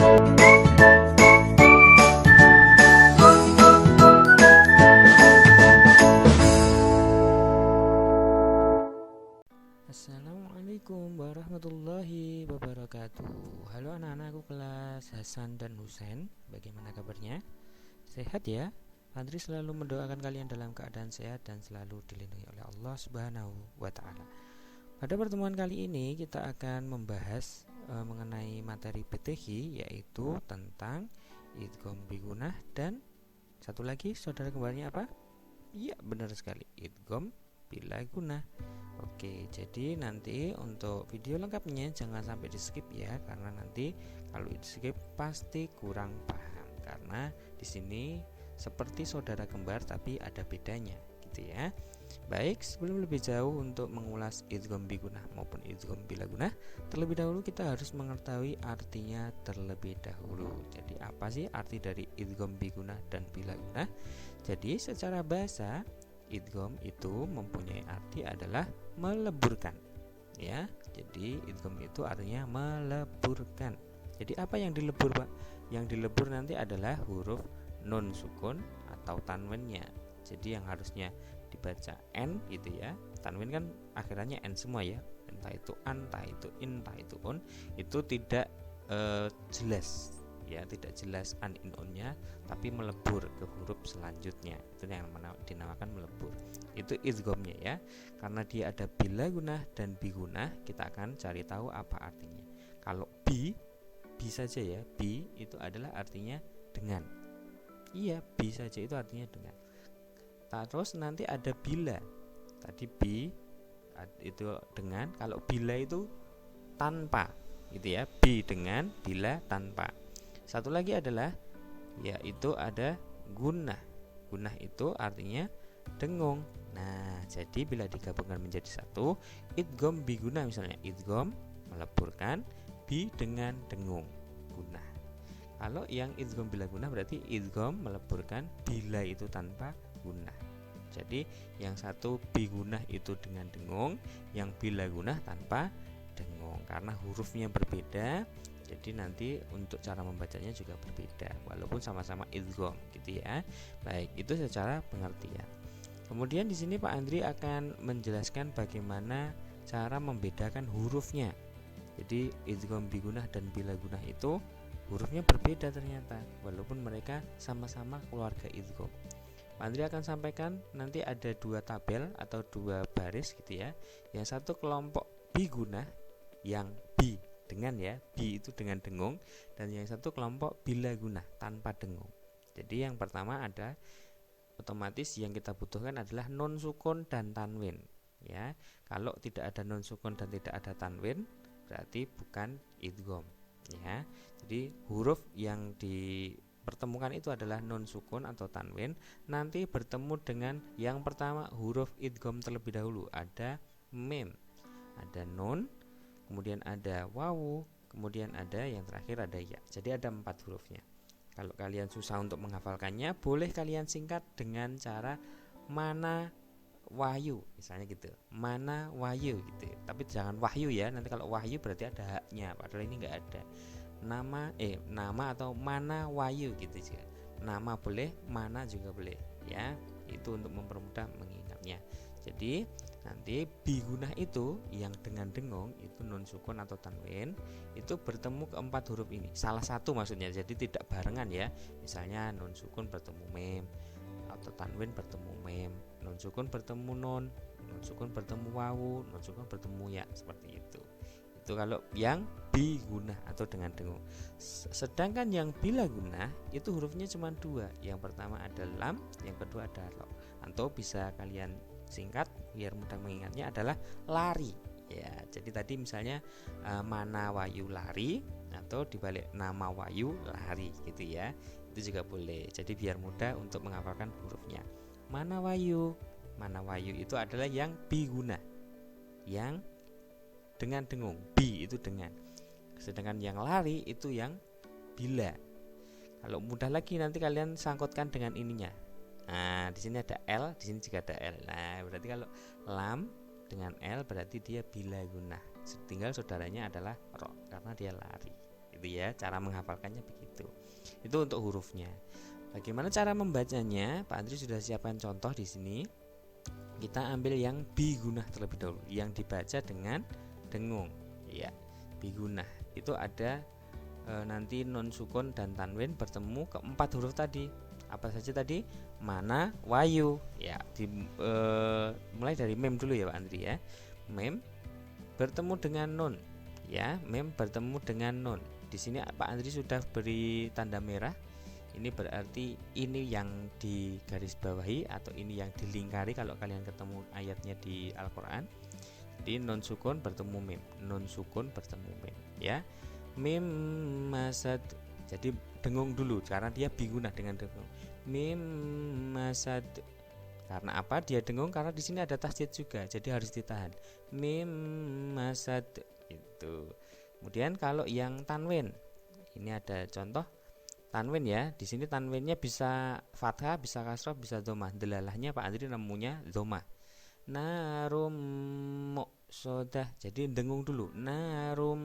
Assalamualaikum warahmatullahi wabarakatuh. Halo anak-anakku kelas Hasan dan Husain. Bagaimana kabarnya? Sehat ya? Andri selalu mendoakan kalian dalam keadaan sehat dan selalu dilindungi oleh Allah Subhanahu wa Ta'ala. Pada pertemuan kali ini kita akan membahas mengenai materi PTH, yaitu tentang idgham bigunah dan satu lagi saudara kembarnya apa? Iya, benar sekali, idgham bila gunah. Oke, jadi nanti untuk video lengkapnya jangan sampai di skip ya, karena nanti kalau di skip pasti kurang paham. Karena di sini seperti saudara kembar tapi ada bedanya, gitu ya. Baik, sebelum lebih jauh untuk mengulas idgham bigunah maupun idgham bila gunah, terlebih dahulu kita harus mengetahui artinya terlebih dahulu. Jadi apa sih arti dari idgham bigunah dan bila gunah? Jadi secara bahasa idgham itu mempunyai arti adalah meleburkan, ya. Jadi idgham itu artinya meleburkan. Jadi apa yang dilebur, Pak? Yang dilebur nanti adalah huruf nun sukun atau tanwinnya. Jadi yang harusnya dibaca n gitu ya. Tanwin kan akhirannya n semua ya. Entah itu an, entah itu in, entah itu un, itu tidak jelas. Ya, tidak jelas an in unnya, tapi melebur ke huruf selanjutnya. Itu yang dinamakan melebur. Itu idghamnya ya. Karena dia ada bila gunah dan bi gunah, kita akan cari tahu apa artinya. Kalau bi saja ya, bi itu adalah artinya dengan. Iya, bi saja itu artinya dengan. Terus nanti ada bila. Tadi bi itu dengan, kalau bila itu tanpa, gitu ya. Bi dengan, bila tanpa. Satu lagi adalah yaitu ada gunah. Gunah itu artinya dengung. Nah, jadi bila digabungkan menjadi satu, idgham bi gunah misalnya, idgham meleburkan, bi dengan dengung, gunah. Kalau yang idgham bila gunah berarti idgham meleburkan, bila itu tanpa gunah. Jadi yang satu bi gunah itu dengan dengung, yang bila gunah tanpa dengung. Karena hurufnya berbeda, jadi nanti untuk cara membacanya juga berbeda walaupun sama-sama idgham, gitu ya. Baik, itu secara pengertian. Kemudian di sini Pak Andri akan menjelaskan bagaimana cara membedakan hurufnya. Jadi idgham bigunah dan bila gunah itu hurufnya berbeda ternyata, walaupun mereka sama-sama keluarga idgham. Pak Andri akan sampaikan nanti ada dua tabel atau dua baris gitu ya. Yang satu kelompok bigunah yang bi dengan ya, bi itu dengan dengung, dan yang satu kelompok bila gunah tanpa dengung. Jadi yang pertama ada otomatis yang kita butuhkan adalah nun sukun dan tanwin ya. Kalau tidak ada nun sukun dan tidak ada tanwin berarti bukan idgham ya. Jadi huruf yang dipertemukan itu adalah nun sukun atau tanwin, nanti bertemu dengan yang pertama huruf idgham terlebih dahulu. Ada mim, ada nun, kemudian ada wawu, kemudian ada yang terakhir ada ya. Jadi ada 4 hurufnya. Kalau kalian susah untuk menghafalkannya, boleh kalian singkat dengan cara mana wahyu, misalnya gitu. Mana wahyu gitu. Tapi jangan wahyu ya. Nanti kalau wahyu berarti ada haknya, padahal ini enggak ada. Nama atau mana wahyu gitu juga. Nama boleh, mana juga boleh ya. Itu untuk mempermudah mengingatnya. Jadi nanti bigunah itu yang dengan dengung itu nun sukun atau tanwin itu bertemu keempat huruf ini, salah satu maksudnya, jadi tidak barengan ya. Misalnya nun sukun bertemu mim atau tanwin bertemu mim, nun sukun bertemu nun sukun bertemu wawu, nun sukun bertemu ya, seperti itu. Itu kalau yang bigunah atau dengan dengung. Sedangkan yang bila gunah itu hurufnya cuma 2. Yang pertama ada lam, yang kedua ada ro. Atau bisa kalian singkat biar mudah mengingatnya adalah lari ya. Jadi tadi misalnya mana wahyu lari, atau dibalik nama wahyu lari gitu ya. Itu juga boleh. Jadi biar mudah untuk menghafalkan hurufnya. Mana wahyu itu adalah yang bigunah, yang dengan dengung, bi itu dengan. Sedangkan yang lari itu yang bila. Kalau mudah lagi nanti kalian sangkutkan dengan ininya. Nah, di sini ada L, di sini juga ada L. Nah, berarti kalau lam dengan L berarti dia bila gunah. Tinggal saudaranya adalah ro karena dia lari. gitu ya. Cara menghafalkannya begitu. Itu untuk hurufnya. Bagaimana cara membacanya? Pak Andri sudah siapkan contoh di sini. Kita ambil yang bigunah terlebih dahulu, yang dibaca dengan dengung. Ya, bigunah itu ada nanti non sukun dan tanwin bertemu keempat huruf tadi. Apa saja tadi? Mana, wayu. Ya, mulai dari mem dulu ya Pak Andri ya. Mem bertemu dengan nun. Ya, mem bertemu dengan nun. Di sini Pak Andri sudah beri tanda merah. Ini berarti ini yang digarisbawahi atau ini yang dilingkari kalau kalian ketemu ayatnya di Al-Qur'an. Jadi nun sukun bertemu mim, nun sukun bertemu mim ya. Mim masad. Jadi dengung dulu karena dia bigunah dengan dengung. Mim masad. Karena apa? Dia dengung karena di sini ada tasdid juga. Jadi harus ditahan. Mim masad itu. Kemudian kalau yang tanwin, ini ada contoh tanwin ya. Di sini tanwinnya bisa fathah, bisa kasrah, bisa dhammah. Delalahnya Pak Andri nemunya dhammah. Narum muqsadah. Jadi dengung dulu. Narum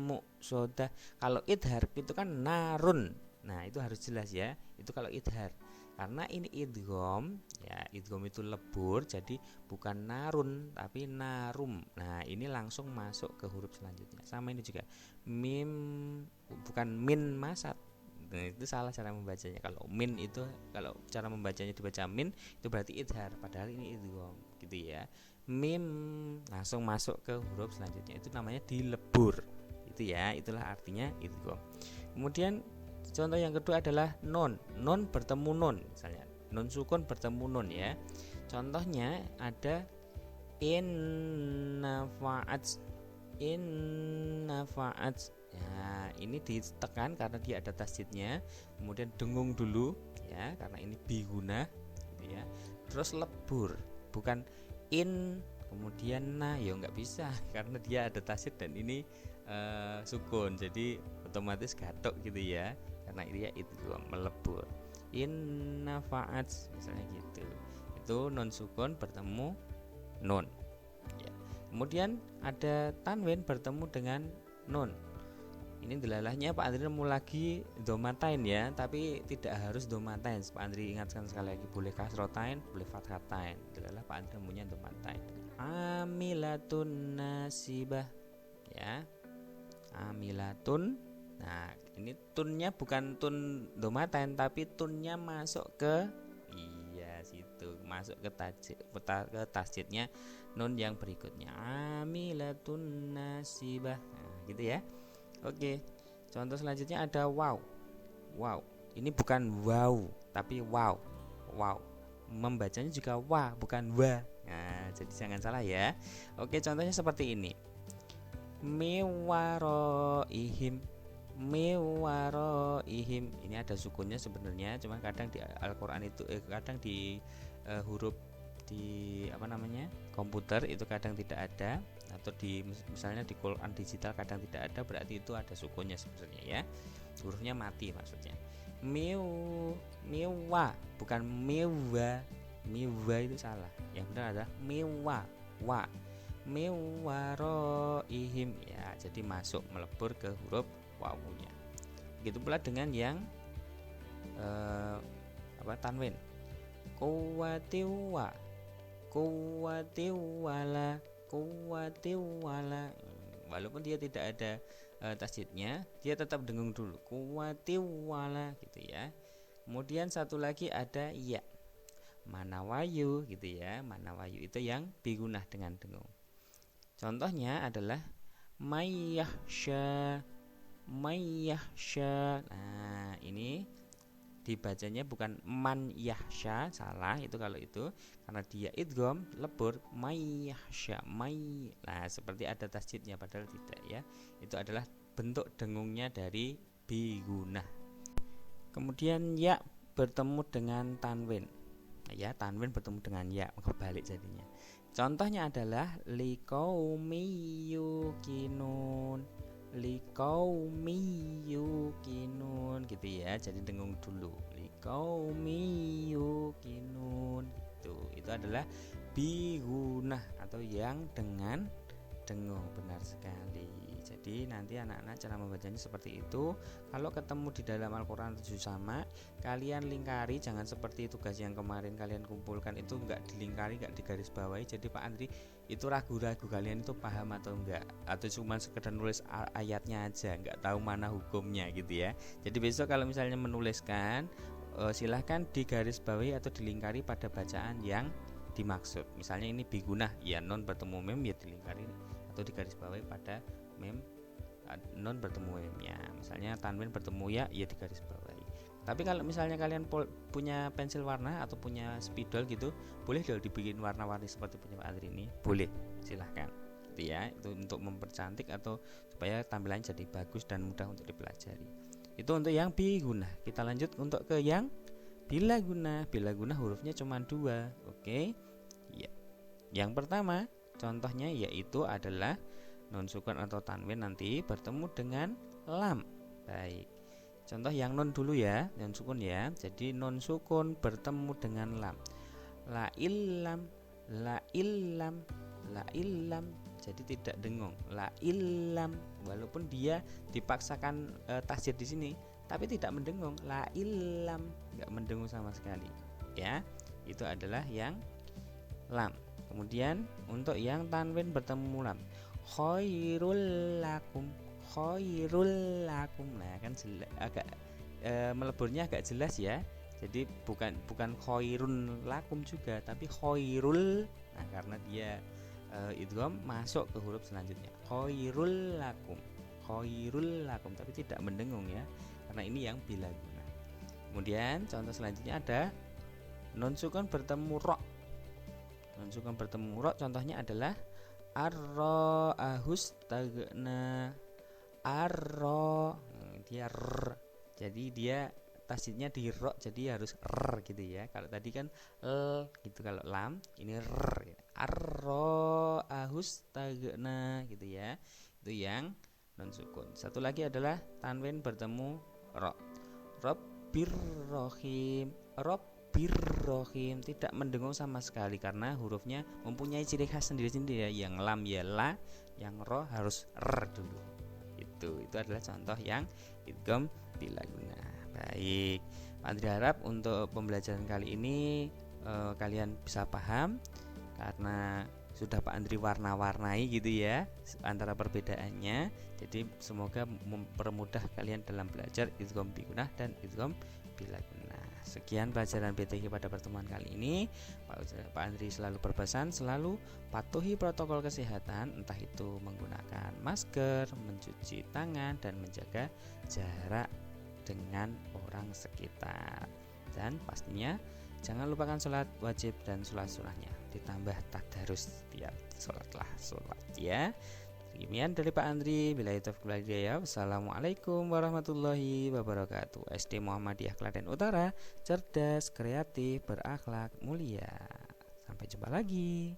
muqsadah. Kalau idhar itu kan narun. Nah, itu harus jelas ya. Itu kalau idhar. Karena ini idgham, ya idgham itu lebur, jadi bukan narun tapi narum. Nah, ini langsung masuk ke huruf selanjutnya. Sama ini juga. Mim bukan min masat. Nah, itu salah cara membacanya. Kalau min itu, kalau cara membacanya dibaca min itu berarti idhar, padahal ini idgham gitu ya. Mim langsung masuk ke huruf selanjutnya, itu namanya dilebur. Itu ya, itulah artinya idgham. Kemudian contoh yang kedua adalah non. Non bertemu non, misalnya non sukun bertemu non ya. Contohnya ada innafa'at. Innafa'at. Ya, ini ditekan karena dia ada tasdidnya. Kemudian dengung dulu ya, karena ini biguna gitu ya. Terus lebur, bukan in kemudian na, ya nggak bisa karena dia ada tasdid dan ini sukun. Jadi otomatis gatok gitu ya. Karena dia itu melebur. Innafa'at misalnya gitu. Itu non sukun bertemu non. Ya. Kemudian ada tanwin bertemu dengan nun. Ini delalahnya Pak Andri nemu lagi domatain ya, tapi tidak harus domatain. Pak Andri ingatkan sekali lagi, boleh kasrotain, boleh fathatain. Delalah Pak Andri nemunya domatain. Amilatun nasibah ya. Amilatun. Nah, ini tunnya bukan tun domatain tapi tunnya masuk ke situ, masuk ke tasdidnya nun yang berikutnya. Amilatun nasibah. Nah, gitu ya. Oke. Contoh selanjutnya ada wow. Wow. Ini bukan wow, tapi wow. Wow. Membacanya juga wa, bukan wa. Nah, jadi jangan salah ya. Oke, contohnya seperti ini. Miwaroihim. Miwaroihim. Ini ada sukunnya sebenarnya, cuma kadang di Al-Qur'an itu kadang di huruf di komputer itu kadang tidak ada, atau di misalnya di Quran digital kadang tidak ada, berarti itu ada sukunnya sebenarnya ya. Hurufnya mati maksudnya. Miwa bukan miwa. Miwa itu salah. Yang benar adalah miwa. Wa. Miwaroihim ya, jadi masuk melebur ke huruf wawunya. Begitu pula dengan yang tanwin. Kuwatiwa. Kuwatiwala. Kuwatiwala. Walaupun dia tidak ada tasdidnya, dia tetap dengung dulu. Kuwatiwala gitu ya. Kemudian satu lagi ada ya. Manawayu gitu ya. Manawayu itu yang bigunah dengan dengung. Contohnya adalah mayyahsya. Mayyahsya. Nah, ini dibacanya bukan man yahsya, salah itu kalau itu, karena dia idgham lebur mayyahsya. Nah, seperti ada tasdidnya padahal tidak ya. Itu adalah bentuk dengungnya dari bigunah. Kemudian ya bertemu dengan tanwin. Nah, ya tanwin bertemu dengan ya, kebalik jadinya. Contohnya adalah liqaumi yuqinun. Liqaumi yuqinun gitu ya. Jadi dengung dulu. Liqaumi yuqinun gitu. Itu adalah bigunah atau yang dengan dengung, benar sekali. Jadi Jadi nanti anak-anak cara membacanya seperti itu. Kalau ketemu di dalam Al-Quran 7 sama, kalian lingkari, jangan seperti tugas yang kemarin kalian kumpulkan itu enggak dilingkari, enggak digarisbawahi. Jadi Pak Andri itu ragu-ragu kalian itu paham atau enggak, atau cuma sekedar nulis ayatnya aja, enggak tahu mana hukumnya gitu ya. Jadi besok kalau misalnya menuliskan, silahkan digarisbawahi atau dilingkari pada bacaan yang dimaksud. Misalnya ini bigunah, ya non bertemu mem ya dilingkari atau digarisbawahi pada mem non bertemu memnya. Misalnya tanwin bertemu ya, ya digarisbawahi. Tapi kalau misalnya kalian punya pensil warna atau punya spidol gitu, boleh dong dibikin warna-warni seperti punya Pak Andri ini, boleh, silahkan gitu ya. Itu untuk mempercantik atau supaya tampilannya jadi bagus dan mudah untuk dipelajari. Itu untuk yang bigunah. Kita lanjut untuk ke yang bilaguna. Bilaguna hurufnya cuma 2. Oke ya. Yang pertama contohnya yaitu adalah non sukun atau tanwin nanti bertemu dengan lam. Baik, contoh yang non dulu ya, non sukun ya. Jadi non sukun bertemu dengan lam. La illam, la illam, la illam. Jadi tidak dengung. La illam, walaupun dia dipaksakan tasjid di sini, tapi tidak mendengung. La illam, enggak mendengung sama sekali. Ya, itu adalah yang lam. Kemudian untuk yang tanwin bertemu lam, khairul lakum, khairul lakum. Nah kan agak meleburnya agak jelas ya. Jadi bukan khairun lakum juga, tapi khairul. Nah karena dia idgham masuk ke huruf selanjutnya, khairul lakum, khairul lakum, tapi tidak mendengung ya, karena ini yang bilaguna. Kemudian contoh selanjutnya ada non sukun bertemu ro. Non sukun bertemu ro contohnya adalah arro ahus tagna, arro, dia r, jadi dia tasjidnya di ro, jadi harus r gitu ya. Kalau tadi kan l gitu, kalau lam ini r ya. Arro ahus tagna gitu ya. Itu yang non sukun. Satu lagi adalah tanwin bertemu ro, Rabbir Rahim, Rabbir-Rahim, tidak mendengung sama sekali karena hurufnya mempunyai ciri khas sendiri-sendiri ya. Yang lam ya la, yang ro harus r dulu. Itu adalah contoh yang idgham bilaguna. Baik, Pak Andri harap untuk pembelajaran kali ini kalian bisa paham karena sudah Pak Andri warna-warnai gitu ya antara perbedaannya. Jadi semoga mempermudah kalian dalam belajar idgham bigunah dan idgham bilaguna. Sekian pelajaran BTG pada pertemuan kali ini. Pak Andri selalu berpesan selalu patuhi protokol kesehatan, entah itu menggunakan masker, mencuci tangan, dan menjaga jarak dengan orang sekitar. Dan pastinya jangan lupakan sholat wajib dan sholat sunnahnya, ditambah tadarus tiap sholat ya. Demikian dari Pak Andri. Billahi taufiq wal hidayah. Wassalamualaikum warahmatullahi wabarakatuh. SD Muhammadiyah Klaten Utara, cerdas, kreatif, berakhlak, mulia. Sampai jumpa lagi.